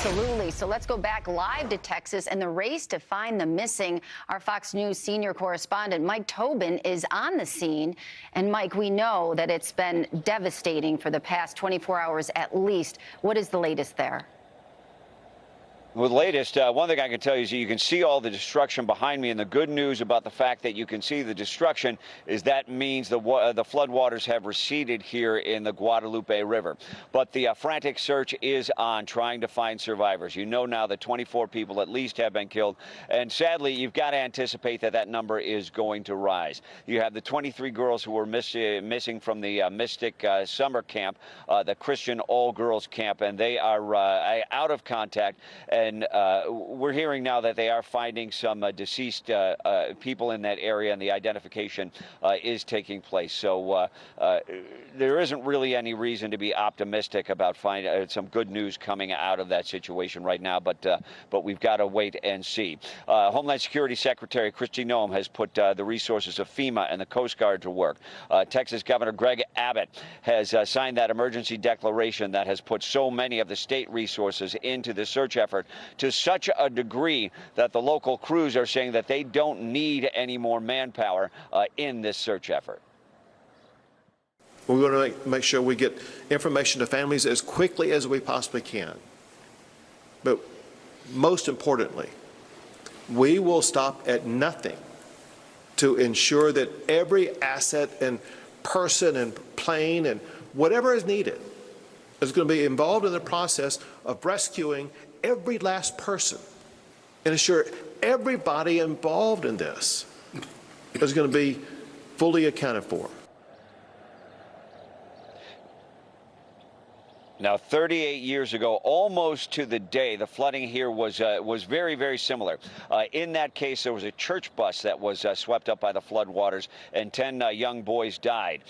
Absolutely. So let's go back live to Texas and the race to find the missing. Our Fox News senior correspondent Mike Tobin is on the scene. And Mike, we know that it's been devastating for the past 24 hours at least. What is the latest there? Well, the latest, one thing I can tell you is you can see all the destruction behind me, and the good news about the fact that you can see the destruction is that means the floodwaters have receded here in the Guadalupe River. But the frantic search is on, trying to find survivors. You know now that 24 people at least have been killed, and sadly, you've got to anticipate that that number is going to rise. You have the 23 girls who were missing from the Mystic summer camp, the Christian all-girls camp, and they are out of contact. And we're hearing now that they are finding some deceased people in that area, and the identification is taking place. So there isn't really any reason to be optimistic about finding some good news coming out of that situation right now. But we've got to wait and see. Homeland Security Secretary Kristi Noem has put the resources of FEMA and the Coast Guard to work. Texas Governor Greg Abbott has signed that emergency declaration that has put so many of the state resources into the search effort, to such a degree that the local crews are saying that they don't need any more manpower in this search effort. We're going to make sure we get information to families as quickly as we possibly can. But most importantly, we will stop at nothing to ensure that every asset and person and plane and whatever is needed is going to be involved in the process of rescuing every last person and ensure everybody involved in this is going to be fully accounted for. Now, 38 years ago, almost to the day, the flooding here was very, very similar. In that case, there was a church bus that was swept up by the floodwaters, and 10 young boys died.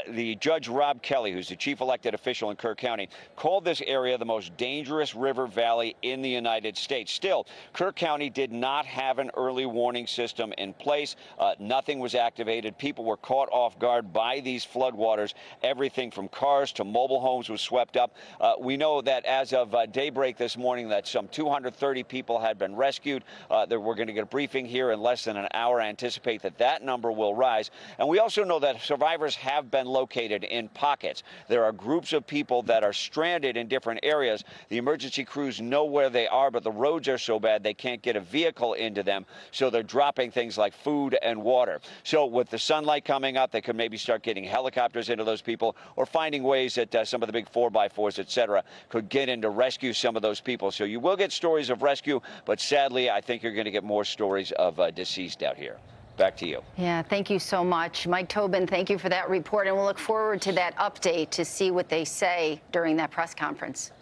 The Judge Rob Kelly, who's the chief elected official in Kirk County, called this area the most dangerous river valley in the United States. Still, Kirk County did not have an early warning system in place. Nothing was activated. People were caught off guard by these floodwaters. Everything from cars to mobile homes was swept up. We know that as of daybreak this morning that some 230 people had been rescued. We're going to get a briefing here in less than an hour. I anticipate that that number will rise. And we also know that survivors have been located in pockets. There are groups of people that are stranded in different areas. The emergency crews know where they are, but the roads are so bad they can't get a vehicle into them. So they're dropping things like food and water. So with the sunlight coming up, they could maybe start getting helicopters into those people, or finding ways that some of the big 4x4s, etc., could get in to rescue some of those people. So you will get stories of rescue, but sadly, I think you're going to get more stories of deceased out here. Back to you. Yeah, thank you so much. Mike Tobin, thank you for that report, and we'll look forward to that update to see what they say during that press conference.